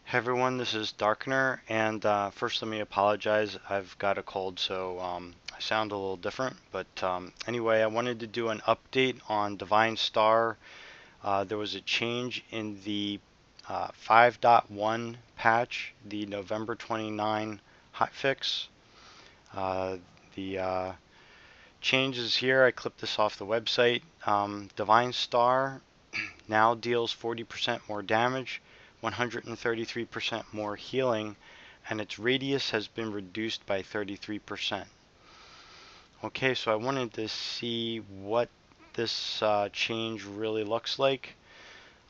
Hey everyone, this is Darkener, and first let me apologize. I've got a cold, so I sound a little different. But anyway, I wanted to do an update on Divine Star. There was a change in the 5.1 patch, the November 29 hotfix. The changes here, I clipped this off the website. Divine Star now deals 40% more damage, 133% more healing, and its radius has been reduced by 33%. Okay, so I wanted to see what this change really looks like.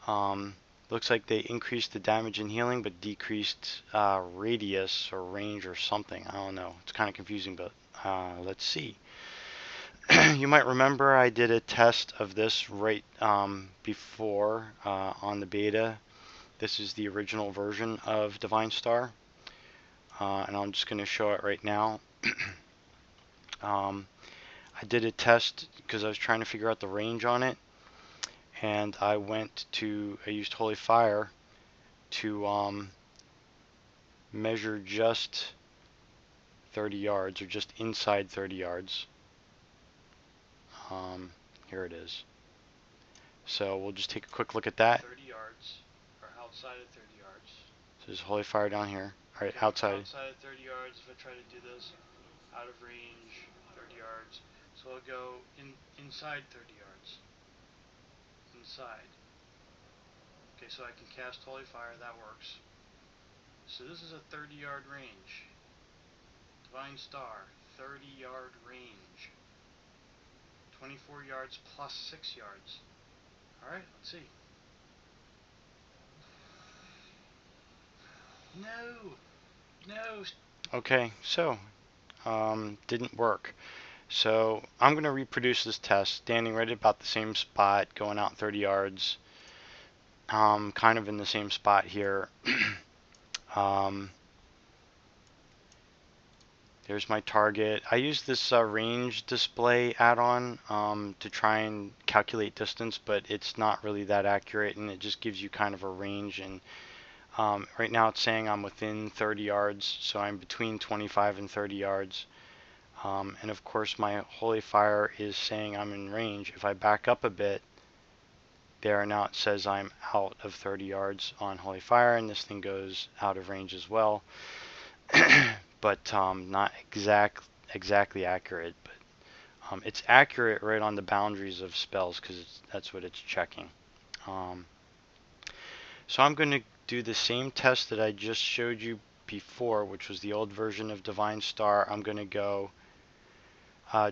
Looks like they increased the damage and healing but decreased radius or range or something. I don't know. It's kind of confusing, but let's see. You might remember I did a test of this right before on the beta. This is the original version of Divine Star, and I'm just going to show it right now. I did a test because I was trying to figure out the range on it, and I used Holy Fire to measure just 30 yards, or just inside 30 yards. Here it is. So we'll just take a quick look at that. 30 yards, or outside of 30 yards. So there's Holy Fire down here. Alright, Okay, outside. Outside of 30 yards, if I try to do this, out of range, 30 yards. So I'll go inside 30 yards. Inside. Okay, so I can cast Holy Fire, that works. So this is a 30-yard range. Divine Star, 30-yard range. 24 yards plus 6 yards. Alright, let's see. No! No! Okay, so didn't work. So I'm going to reproduce this test, standing right about the same spot, going out 30 yards, kind of in the same spot here. um, There's my target. I use this range display add-on to try and calculate distance, but it's not really that accurate, and it just gives you kind of a range. And right now it's saying I'm within 30 yards, so I'm between 25 and 30 yards. And of course my Holy Fire is saying I'm in range. If I back up a bit, there now it says I'm out of 30 yards on Holy Fire, and this thing goes out of range as well. But not exactly accurate, but it's accurate right on the boundaries of spells because that's what it's checking. So I'm going to do the same test that I just showed you before, which was the old version of Divine Star. I'm going to go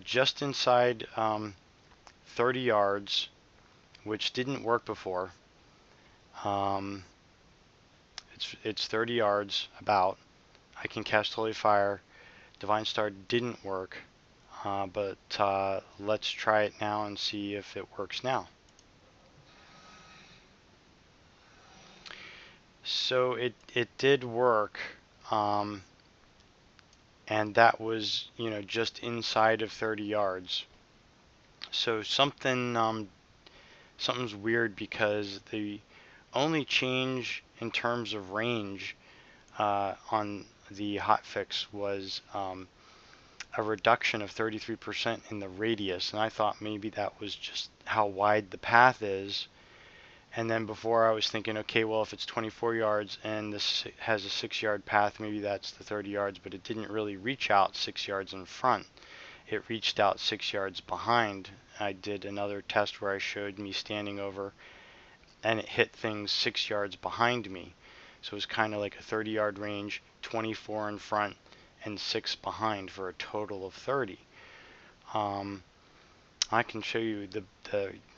just inside 30 yards, which didn't work before. It's 30 yards about. I can cast Holy Fire. Divine Star didn't work, but let's try it now and see if it works now. So it did work, and that was, you know, just inside of 30 yards. So something's weird, because the only change in terms of range on the hotfix was a reduction of 33% in the radius, and I thought maybe that was just how wide the path is. And then before I was thinking, okay, well, if it's 24 yards and this has a 6-yard path, maybe that's the 30 yards, but it didn't really reach out 6 yards in front. It reached out 6 yards behind. I did another test where I showed me standing over, and it hit things 6 yards behind me. So it was kind of like a 30-yard range, 24 in front, and 6 behind, for a total of 30. I can show you the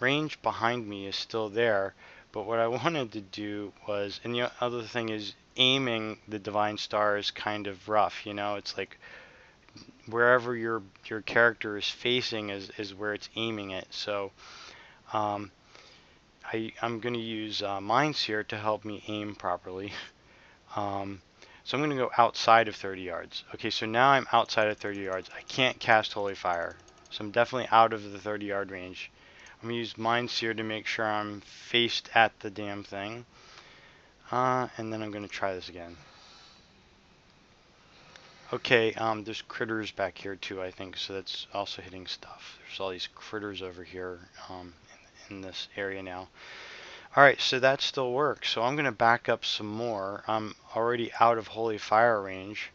range behind me is still there, but what I wanted to do was, and the other thing is, aiming the Divine Star is kind of rough, you know. It's like wherever your character is facing is where it's aiming it. So I'm going to use Mind Seer to help me aim properly. So I'm going to go outside of 30 yards. Okay, so now I'm outside of 30 yards. I can't cast Holy Fire, so I'm definitely out of the 30-yard range. I'm going to use Mind Seer to make sure I'm faced at the damn thing. And then I'm going to try this again. Okay, there's critters back here too, I think, so that's also hitting stuff. There's all these critters over here in this area now. Alright, so that still works. So I'm going to back up some more. I'm already out of holy fire range.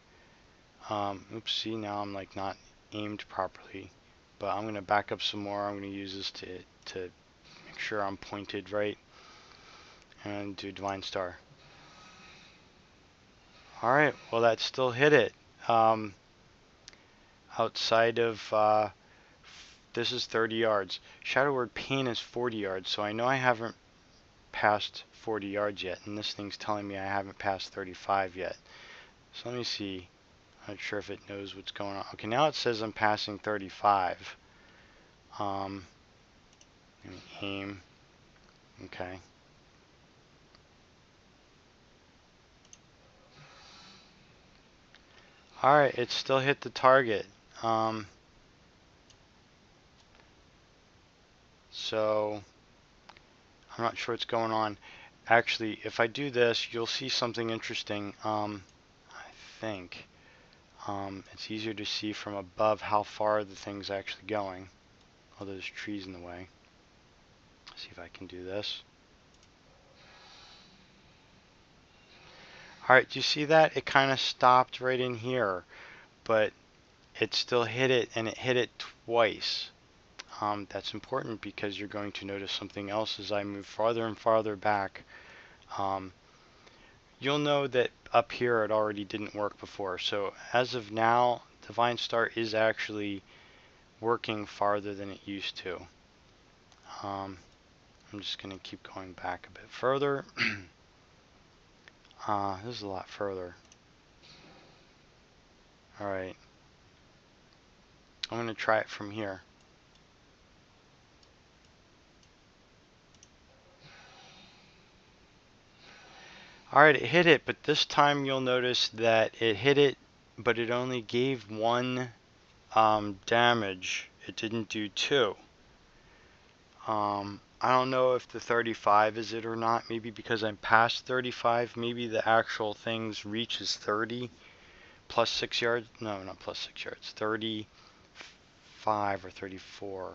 Oops, see, now I'm like not aimed properly. But I'm going to back up some more. I'm going to use this to make sure I'm pointed right. And do Divine Star. Alright, well that still hit it. Outside of, this is 30 yards. Shadow Word Pain is 40 yards, so I know I haven't passed 40 yards yet, and this thing's telling me I haven't passed 35 yet. So let me see. I'm not sure if it knows what's going on. Okay, now it says I'm passing 35. Let me aim. Okay. Alright, it still hit the target. So I'm not sure what's going on. Actually, if I do this, you'll see something interesting. I think it's easier to see from above how far the thing's actually going. Oh, there's trees in the way. Let's see if I can do this. Alright, do you see that? It kind of stopped right in here, but it still hit it, and it hit it twice. That's important because you're going to notice something else as I move farther and farther back. You'll know that up here it already didn't work before. So as of now, Divine Star is actually working farther than it used to. I'm just going to keep going back a bit further. This is a lot further. Alright. I'm going to try it from here. Alright, it hit it, but this time you'll notice that it hit it, but it only gave one damage. It didn't do two. I don't know if the 35 is it or not. Maybe because I'm past 35. Maybe the actual thing's reach is 30 plus 6 yards. No, not plus 6 yards. 35 or 34.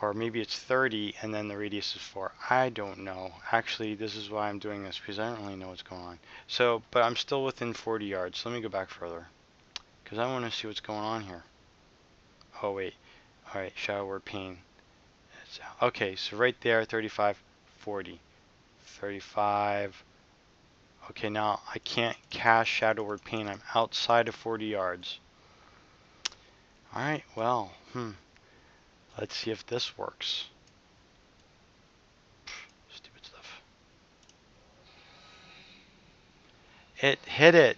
Or maybe it's 30 and then the radius is 4. I don't know. Actually, this is why I'm doing this, because I don't really know what's going on. So, but I'm still within 40 yards. So let me go back further, because I want to see what's going on here. Oh, wait. Alright, Shadow Word Pain. Okay, so right there, 35, 40. 35. Okay, now I can't cast Shadow Word Pain. I'm outside of 40 yards. Alright, well, let's see if this works. Stupid stuff. It hit it.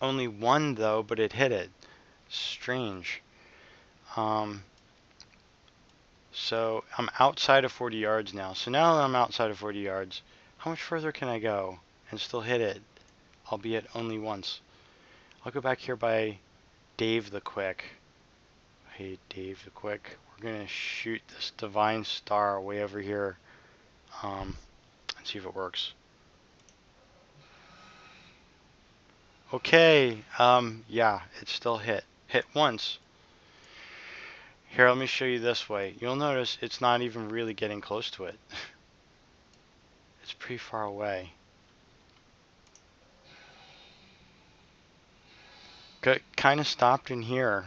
Only one though, but it hit it. Strange. So I'm outside of 40 yards now. So now that I'm outside of 40 yards, how much further can I go and still hit it, albeit only once? I'll go back here by Dave the Quick. Hey, Dave the Quick. We're going to shoot this Divine Star way over here and see if it works. Okay, yeah, it still hit. Hit once. Here, let me show you this way. You'll notice it's not even really getting close to it. It's pretty far away. Kind of stopped in here.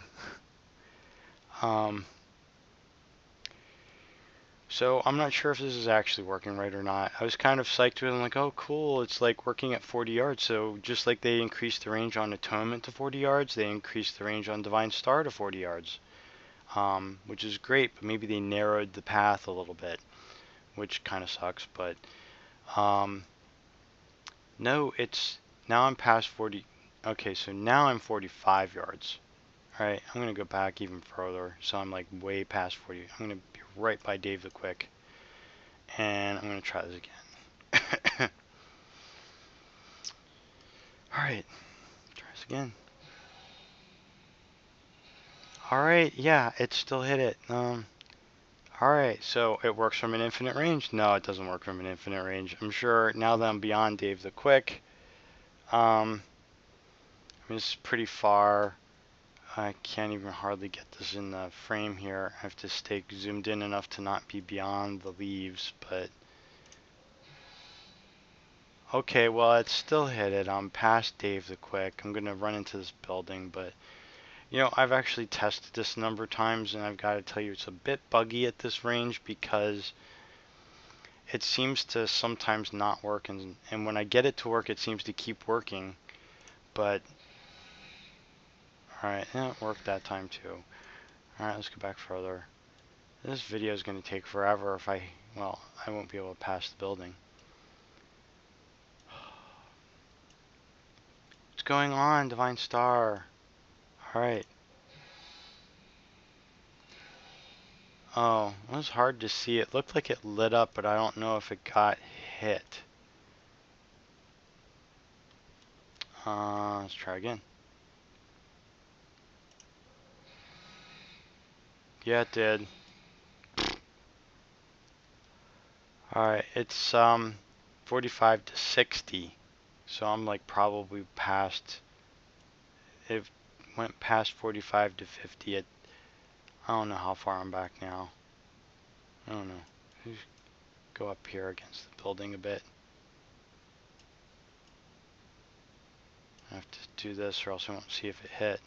So I'm not sure if this is actually working right or not. I was kind of psyched with it. I'm like, oh cool, it's like working at 40 yards. So just like they increased the range on Atonement to 40 yards, they increased the range on Divine Star to 40 yards. Which is great, but maybe they narrowed the path a little bit, which kind of sucks. But no, it's now I'm past 40. Okay, so now I'm 45 yards. Alright, I'm going to go back even further. So I'm like way past 40. I'm going to be right by Dave the Quick. And I'm going to try this again. Alright, try this again. Alright, yeah, it still hit it. Alright, so it works from an infinite range? No, it doesn't work from an infinite range. I'm sure now that I'm beyond Dave the Quick, I mean, this is pretty far. I can't even hardly get this in the frame here. I have to stay zoomed in enough to not be beyond the leaves, but okay, well, it still hit it. I'm past Dave the Quick. I'm gonna run into this building, but you know, I've actually tested this a number of times, and I've got to tell you, it's a bit buggy at this range because it seems to sometimes not work, and when I get it to work, it seems to keep working. But alright, it worked that time too. Alright, let's go back further. This video is going to take forever if well, I won't be able to pass the building. What's going on, Divine Star? Alright. Oh, it was hard to see. It looked like it lit up, but I don't know if it got hit. Let's try again. Yeah, it did. Alright, it's 45 to 60. So I'm like probably past, it went past 45 to 50. I don't know how far I'm back now. I don't know. Let's go up here against the building a bit. I have to do this or else I won't see if it hit.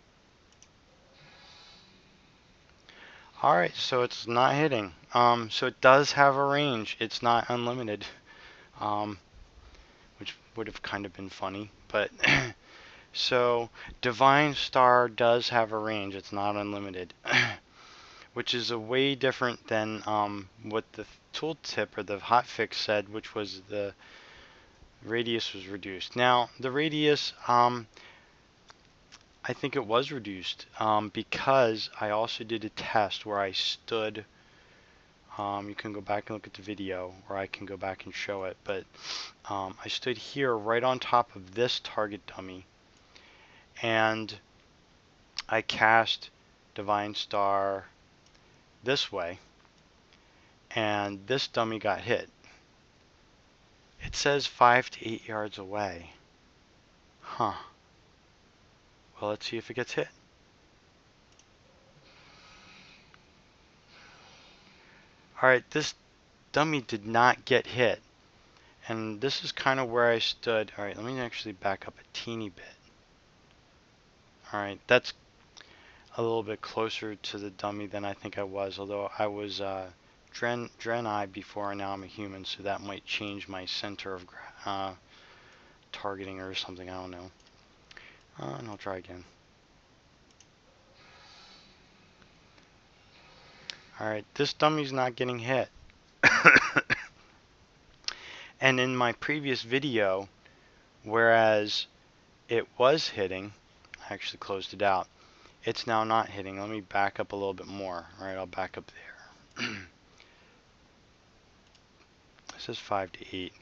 Alright, so it's not hitting. So it does have a range. It's not unlimited. Which would have kind of been funny, but so Divine Star does have a range. It's not unlimited. Which is a way different than what the tooltip or the hotfix said, which was the radius was reduced. Now, the radius, I think it was reduced because I also did a test where I stood. You can go back and look at the video, or I can go back and show it. But I stood here right on top of this target dummy, and I cast Divine Star this way, and this dummy got hit. It says 5 to 8 yards away. Huh. Well, let's see if it gets hit. Alright, this dummy did not get hit. And this is kind of where I stood. Alright, let me actually back up a teeny bit. Alright, that's a little bit closer to the dummy than I think I was. Although I was Dren-I before, and now I'm a human, so that might change my center of targeting or something. I don't know. And I'll try again. Alright, this dummy's not getting hit. And in my previous video, whereas it was hitting, I actually closed it out. It's now not hitting. Let me back up a little bit more. Alright, I'll back up there. It says 5 to 8.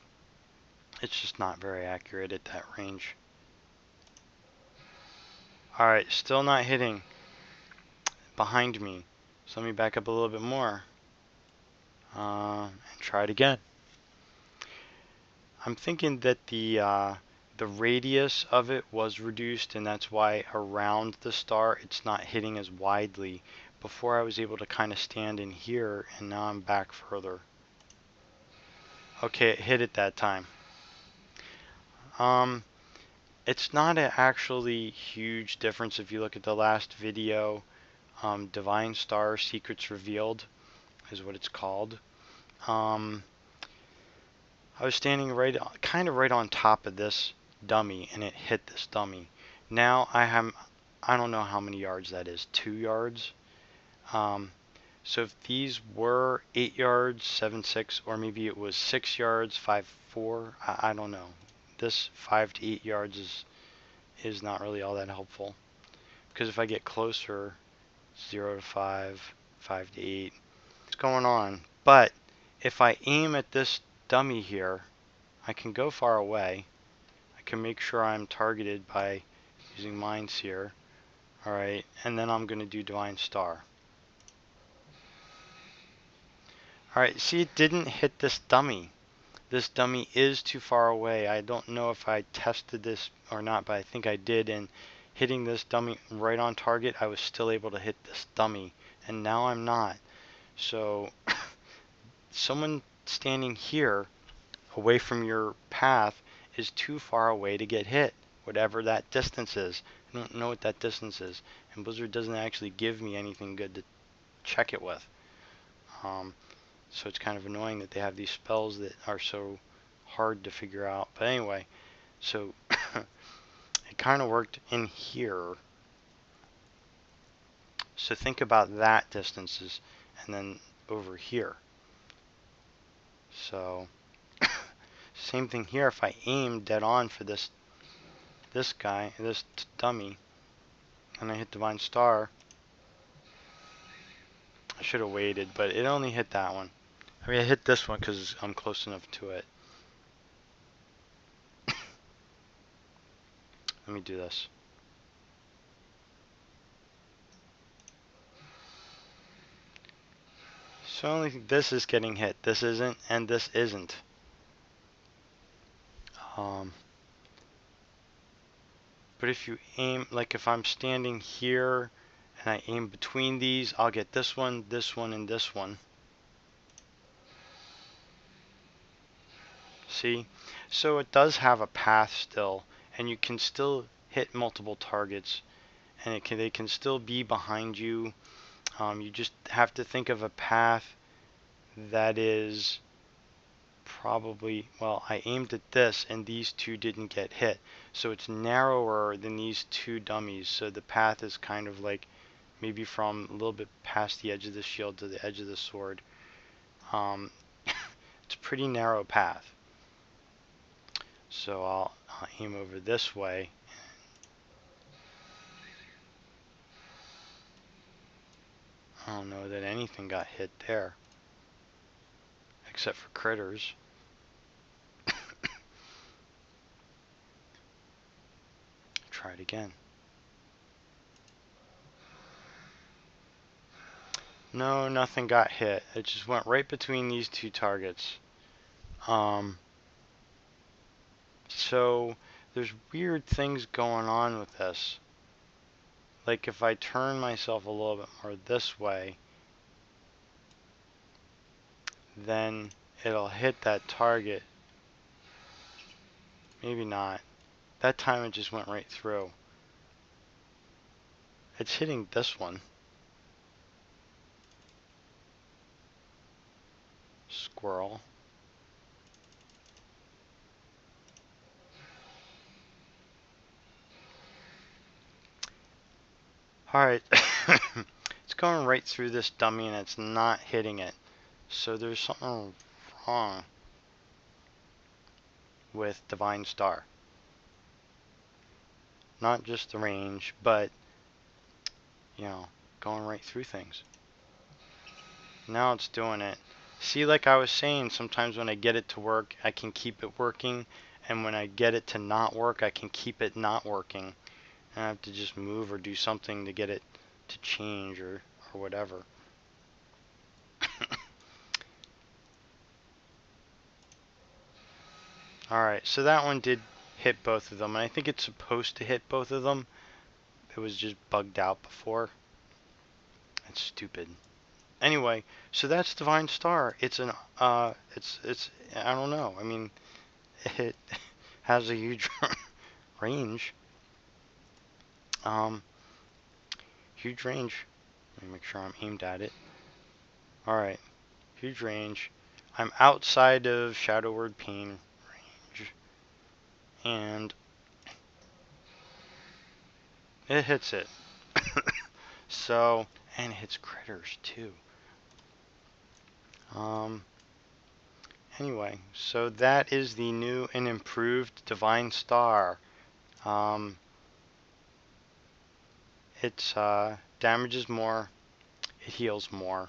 It's just not very accurate at that range. Alright, still not hitting behind me. So let me back up a little bit more. And try it again. I'm thinking that the radius of it was reduced, and that's why around the star it's not hitting as widely. Before I was able to kind of stand in here, and now I'm back further. Okay, it hit it that time. It's not an actually huge difference if you look at the last video. Divine Star Secrets Revealed is what it's called. I was standing kind of right on top of this dummy, and it hit this dummy. Now I don't know how many yards that is, 2 yards. So if these were 8 yards, 7.6, or maybe it was 6 yards, 5.4, I don't know. This 5 to 8 yards is not really all that helpful, because if I get closer, 0 to 5, 5 to 8, what's going on? But if I aim at this dummy here, I can go far away. I can make sure I'm targeted by using Mind Seer. Alright, and then I'm going to do Divine Star. Alright, see, it didn't hit this dummy. This dummy is too far away. I don't know if I tested this or not, but I think I did. And hitting this dummy right on target, I was still able to hit this dummy. And now I'm not. So someone standing here away from your path is too far away to get hit, whatever that distance is. I don't know what that distance is. And Blizzard doesn't actually give me anything good to check it with. So it's kind of annoying that they have these spells that are so hard to figure out. But anyway, so it kind of worked in here. So think about that distances and then over here. So same thing here. If I aim dead on for this guy, this dummy, and I hit Divine Star, I should have waited, but it only hit that one. I mean, I hit this one because I'm close enough to it. Let me do this. So only this is getting hit. This isn't, and this isn't. But if you aim, like if I'm standing here and I aim between these, I'll get this one, and this one. See? So it does have a path still, and you can still hit multiple targets, and they can still be behind you. You just have to think of a path that is probably, well, I aimed at this and these two didn't get hit. So it's narrower than these two dummies. So the path is kind of like maybe from a little bit past the edge of the shield to the edge of the sword. It's a pretty narrow path. So I'll aim over this way. I don't know that anything got hit there. Except for critters. Try it again. No, nothing got hit. It just went right between these two targets. So there's weird things going on with this. Like if I turn myself a little bit more this way, then it'll hit that target. Maybe not. That time it just went right through. It's hitting this one. Squirrel. Alright. It's going right through this dummy and it's not hitting it. So there's something wrong with Divine Star. Not just the range, but, you know, going right through things. Now it's doing it. See, like I was saying, sometimes when I get it to work, I can keep it working. And when I get it to not work, I can keep it not working. And I have to just move or do something to get it to change or whatever. Alright, so that one did hit both of them. And I think it's supposed to hit both of them. It was just bugged out before. It's stupid. Anyway, so that's Divine Star. It's an it's I don't know. I mean, it has a huge range. Huge range. Let me make sure I'm aimed at it. Alright. Huge range. I'm outside of Shadow Word Pain range. And it hits it. So, and it hits critters too. Anyway, so that is the new and improved Divine Star. It damages more, it heals more.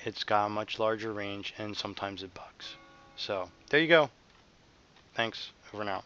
It's got a much larger range and sometimes it bugs. So, there you go. Thanks. Over and out.